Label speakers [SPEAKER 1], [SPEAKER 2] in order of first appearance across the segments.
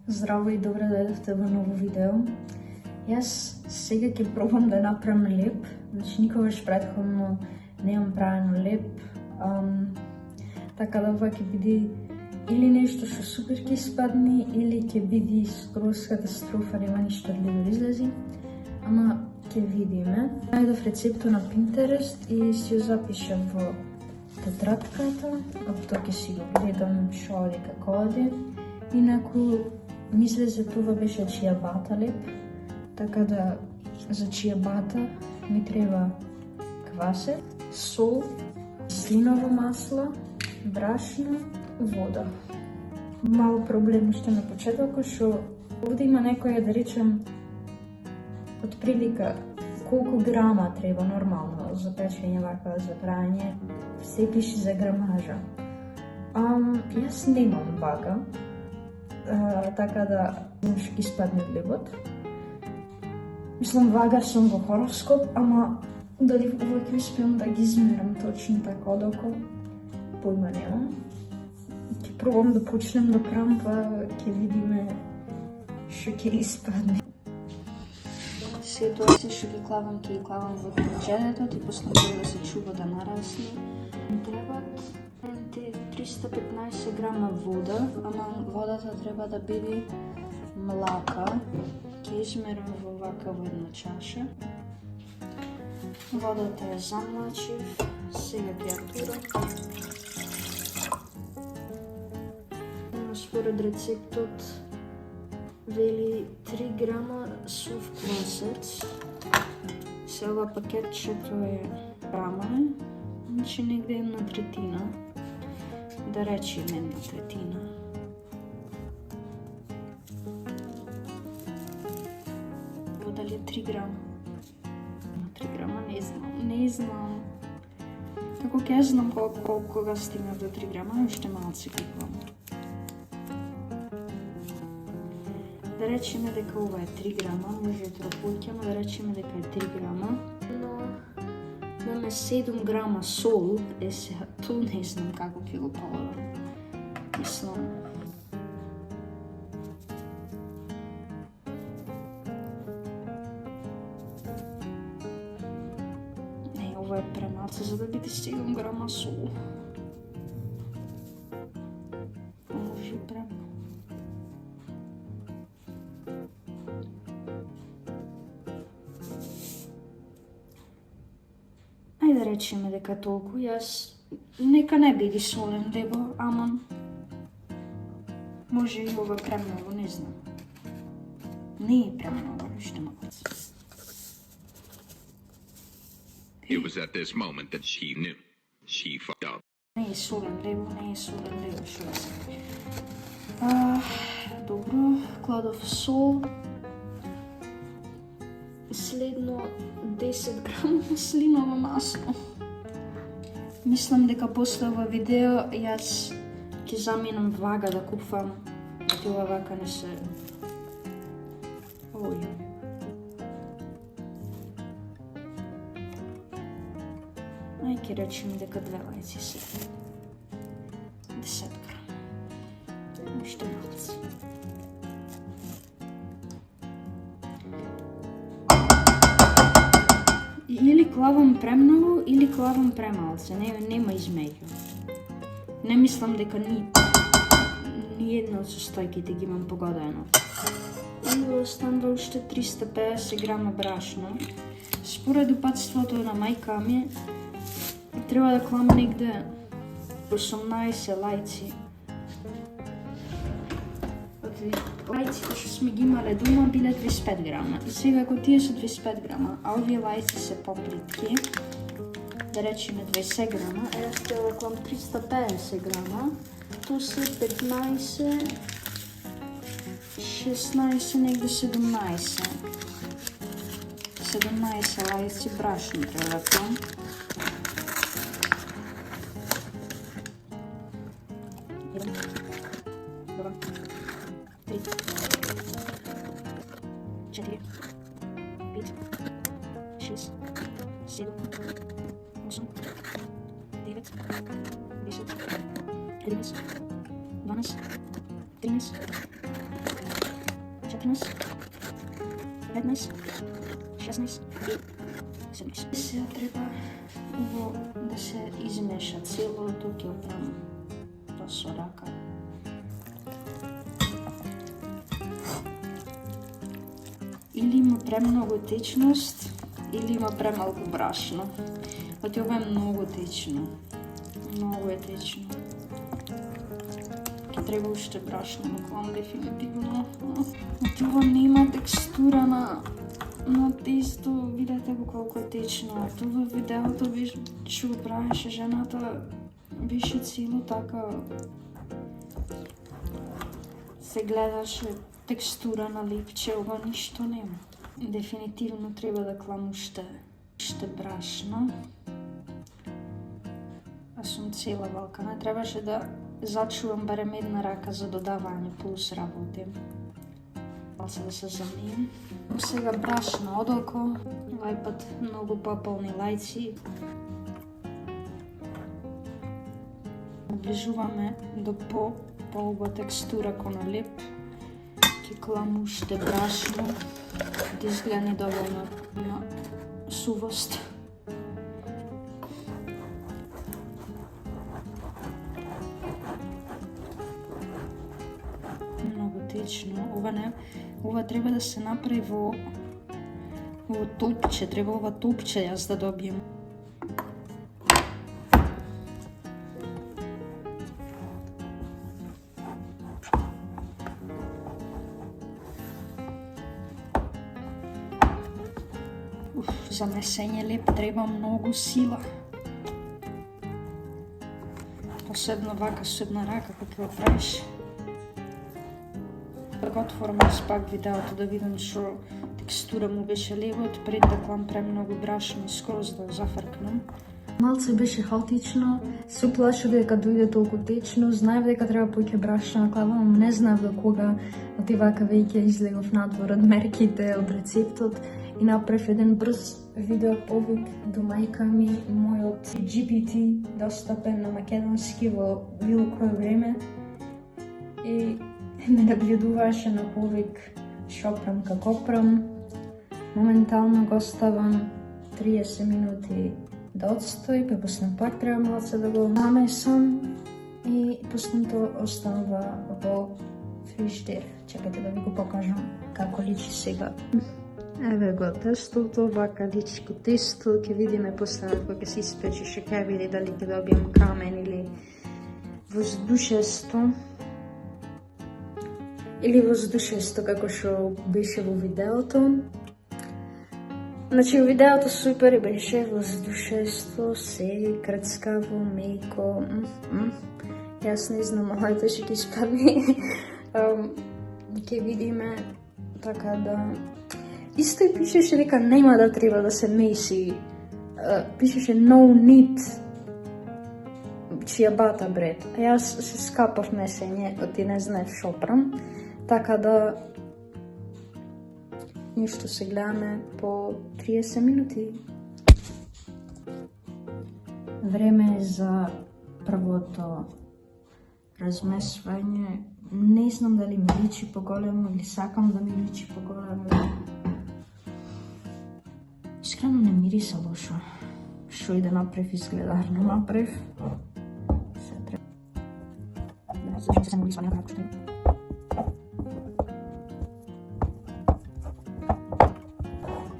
[SPEAKER 1] Здраво и добре дојдовте во ново видео. Јас сега ќе пробам да направам леп, значи никогаш претходно немам правено леп. Така да ова ќе биде или нешто што супер ќе испадне, или ќе биде скроз катастрофа, нема ништо да излези. Ама ќе видиме. Најдов рецепто на Pinterest и си ја запишав во тетратката, а потоа ќе си го гледам што оди како оди. Инаку ми излезе това беше чијабата леп, така да за чијабата ми треба квасец, сол, слиново масло, брашно, вода. Мал проблем уште на почетокот што овде има некоја, да речем, отприлика колку грама треба нормално за печење вака, за правење, се пише за грамажа. Јас немам вага, така да може ќе испадне лебот. Мислам, вага сум во хороскоп, ама дали ова ќе успеам да ги измерам точно така одоко, појма немам. Ќе пробам да почнем да правам, па ќе видиме што ќе испадне. Сето се што ги клавам во торчедето и после тоа да се чува да нарасне. Требат 315 грама вода, ама водата треба да биде млака. Ќе измерам во вака во една чаша. Водата ја замлачив, сега ќе ја турам. Според рецептот вели 3 грама сув квасец. Се ова пакетчето е грама, значи негде една третина. Да речем една третина. Ovo дали е 3 грама? 3 грама не знам. Како ќе знам кога стигна до 3 грама, уште малце купувам. Да речеме дека ова е 3 грама, може и тропојќа, но да речеме дека е 3 грама. Имаме 7 грама сол, сега ту не знам како ќе го половам. Мислам, не, ова е премалце за да биде 7 грама сол. Може и премалце. Да речеме дека толку, јас нека не биде солен лебо, ама може и ова премногу, не знам. Не е премногу, уште малце.
[SPEAKER 2] It was at this moment that she knew. She fucked up.
[SPEAKER 1] Не е солен лебо, што да се. Добро, кладов сол. Следно 10 грама маслиново масло. Мислам дека после ова видео јас ќе заминам вага да купувам, дека ова вака не се... Ој. Ќе речем дека 2 лајци се 10 грама. Уште малце. Или клавам премногу, или клавам премалце, нема измеѓу. Не мислам дека ни една од состојките ги имам погодено. И останува уште 350 грама брашно. Според упатството на мајка ми, треба да клам негде 18 лајци. Лајците што сме ги имале дома биле 25 грама. И сега ако тие се 25 грама, а овие лајци се поплитки, да речеме 20 грама, јас треба да клам 350 грама, ту се 15, 16, негде 17. 17 лајци брашно треба да клам. 15, 15, 16 и 17. Сега треба ово да се измеша целото, ќе оправам тоа со рака. Или има премногу течност, или има премалку брашно. Оти ова е многу течно. Многу е течно. Ке треба уште брашно, буквално дефинитивно. Оти ова нема текстура на тесто, видете го колку е течно. Това видеото што го правеше жената беше цело така. Се гледаше текстура на липче, ова ништо нема. Дефинитивно треба да клам уште брашно. Аз сум цела валка, не требаше да зачувам барем една рака за додавање плюс работи. Се да се замием. Сега брашно одолко, овај пат многу пополни лајци. Наближуваме до по-полба текстура кон лип. Ке клам уште брашно, да изгледа недоволно на сувост. Многу течно. Ова треба да се направи во топче, треба ова топче јас да добием. За месење леп треба многу сила. Посебно вака со една рака кога ќе го правиш. Го отворам пак видеото да видам што текстура му беше лебот, пред да клам премногу брашно скроз да зафркнам. Малце беше хаотично, се уплашив дека дојде толку течно, знаев дека треба поќе брашно на клавам, не знаев до кога, оти вака веќе излегов надвор од мерките, од рецептот и направив еден брз видео повик до мајка ми, мојот GPT достапен на македонски во било кое време и ме наблюдуваше на повик што прам, како прам. Моментално го оставам 30 минути да отстои, па после пак треба малце да го намесам и после тоа останува во фриждер. Чекайте да ви го покажам како личи сега. Еве го тестото, вака личи ко тесто, ќе видиме после кога ќе се испече, што ќе види дали ќе добијам камен или воздушесто. Или воздушесто како што беше во видеото. Значи во видеото супер беше воздушесто, се крцкаво, меко. Јас не знам, моето што ќе испадне. Ќе видиме, така да... Исто и пишеше дека нема да треба да се меси. Пишеше no need ciabatta bread. А јас се скапав месење, оти не знаев шо прам. Така да ништо се гледаме по 30 минути. Време е за првото размесвање. Не знам дали ми личи поголемо или сакам да ми личи поголемо. Искрено не мириса лошо. Шо и да направив изгледарно направив. Се треба. Да, зашто се молисва некако што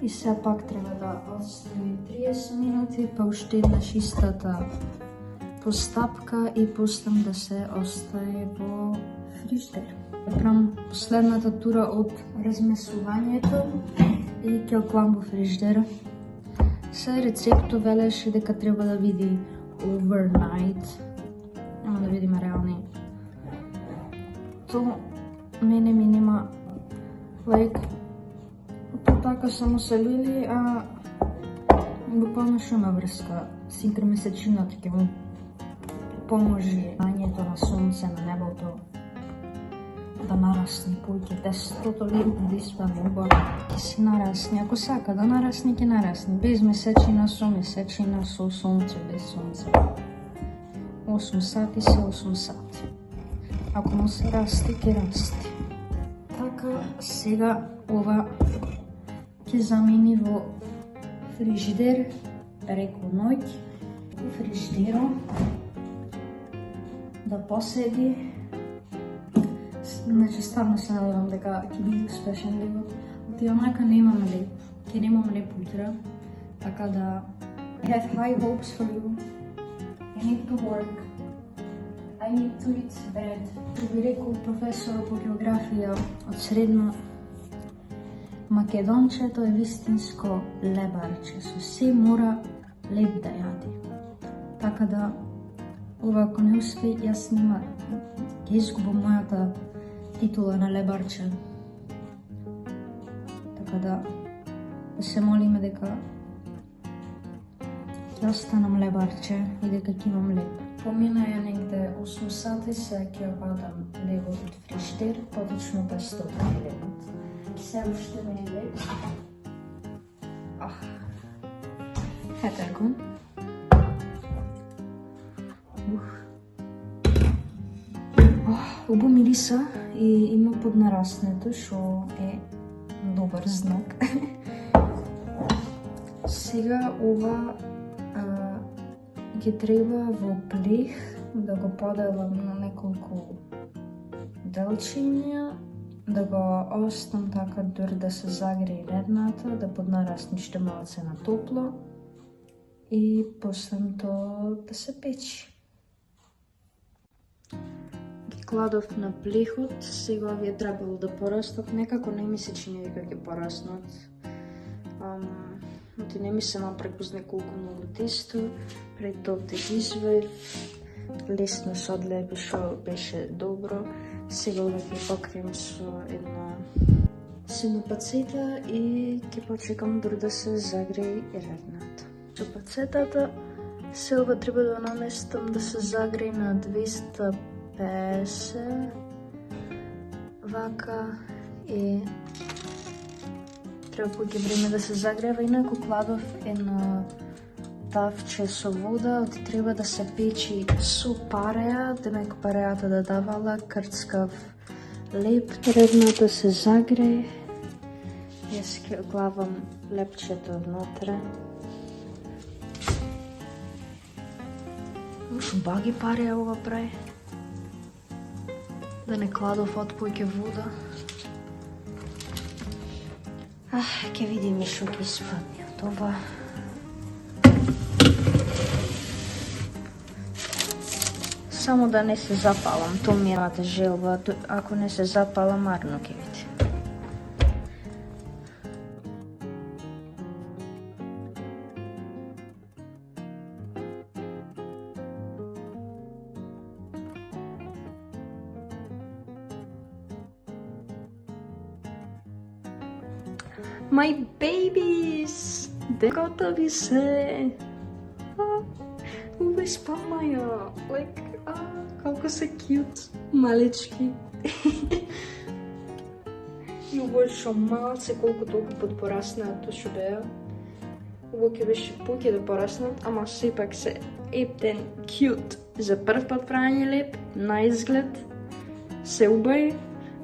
[SPEAKER 1] и се пак треба да остави 30 минути, па уште еднаш истата постапка и пустам да се остави во фриждер. Прам последната тура од размесувањето и ќе оклам во фриждер. Се рецептот велеше дека треба да види overnight. Нема да видиме реални. То мене ми нема така само се лили, а буквално што ме врска. Синкромесечината ќе му поможи нањето на сонце на небото да нарасне поќе тестото ли да испадне убаво. Ќе се нарасне, ако сака да нарасне, ќе нарасне. Без месечина, со месечина, со сонце, без сонце. 8 сати се 8 сати. Ако му се расти, ќе расти. Така, Сега ова ќе замени во фрижидер преку ноќ. Во фрижидерот да поседи. Значи, ставно се надевам дека ќе биде успешен лепот. Оти онака немаме леп. Ќе немам леп утре. Така да I have high hopes for you. I need to work. I need to eat bread. Би рекол професор по географија од средно Македончето е вистинско лебарче. Со се мора леб да јади. Така да, ова ако не успе, јас нема ќе изгубам мојата титула на лебарче. Така да се молиме дека ќе останам лебарче и дека ќе имам леб. Помина ја негде 8 сати, се ќе вадам лебот од фриштер, поточно 500 лебот. Се уште не е леб. Ето го. Убаво мириса и има поднараснето, што е добар знак. Сега ова ќе треба во плех да го поделам на неколку делчиња, да го оставам така дури да се загрее редната, да поднарасне уште малце на топло и после тоа да се печи. Ги кладов на плехот, сега овие требало да порастат, некако не ми се чини дека ќе пораснат. Оти не ми се напрекузне колку многу тесто, пред тоа те извев, лесно се одлепи што беше добро. Сега ова ќе покрием со една сино пацета и ќе почекам дури да се загрее и редната. Со пацетата се ова треба да наместам да се загрее на 250 вака и треба поќе време да се загрева, инаку кладов една тавче со вода, оти треба да се печи со пареја, демек парејата да давала крцкав леп. Редната се загрее, јас ќе главам лепчето внатре. Баги пареја ова прави. Да не кладов од поќе вода. Ќе видиме што ќе испадне од ова. Само да не се запалам, тоа ми е мојата желба. Ако не се запалам, марно ќе види. My babies! Готови се! Уве спамаја! Колку се кјут, малечки. И ово шо малце, колку толку подпораснаа тоа што беа. Ово ќе беше поќе да пораснат, ама сепак се ептен кјут. За прв пат правење леп, на изглед, се убави.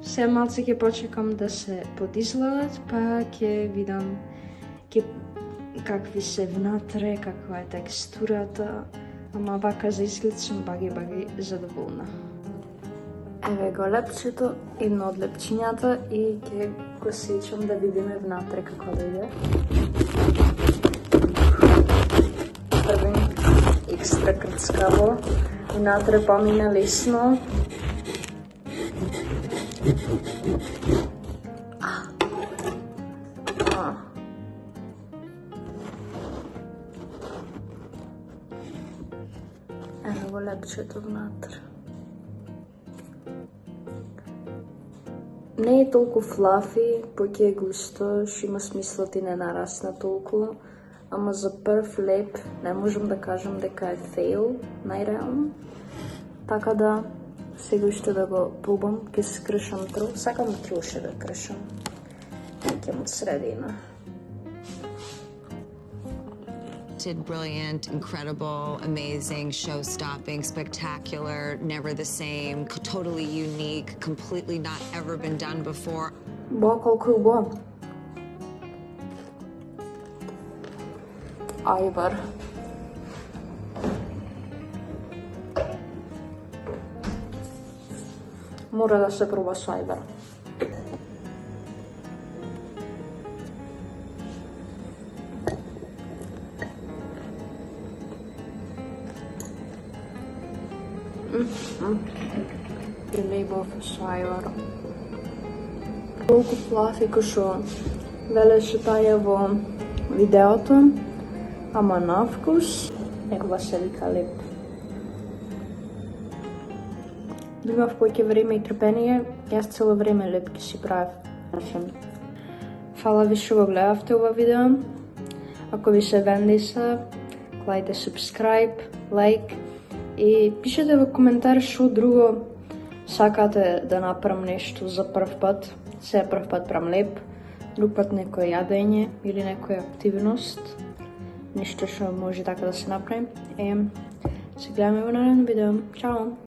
[SPEAKER 1] Се малце ќе почекам да се подизгладат, па ќе видам какви се внатре, каква е текстурата, ама вака за изглед сум баги задоволна. Еве го лепчето, едно од лепчињата и ќе го сечам да видиме внатре како дојде. Првен екстра крцкаво, внатре помина лесно. Ево го лепчето внатре. Не е толку флафи, поќе е густо, што има смисла ти не нарасна толку, ама за прв леп не можам да кажам дека е фейл, најреално. Така да, сега уште да го пробам, ќе скршам тру, сакам труше да кршам. Ќе му средина.
[SPEAKER 3] talented, brilliant, incredible, amazing, show-stopping, spectacular, never the same, totally unique, completely not ever been done before.
[SPEAKER 1] Boa, колку е убава. Ајбар. Мора да се проба со ајбар. Лебов со ајбар. Колку флафи ко што велеше таја во видеото, ама на вкус, ова се вика леп. Да имав повеќе време и трпение, јас цело време лепки си правев. Фала ви што го гледавте ова видео. Ако ви се вендиса, клајте subscribe, лайк и пишете во коментар што друго сакате да направам нешто за прв пат. Се прв пат правам леп, друг пат некој јадење или некоја активност. Нешто што може така да се направи. Се гледаме во наредно видео. Чао!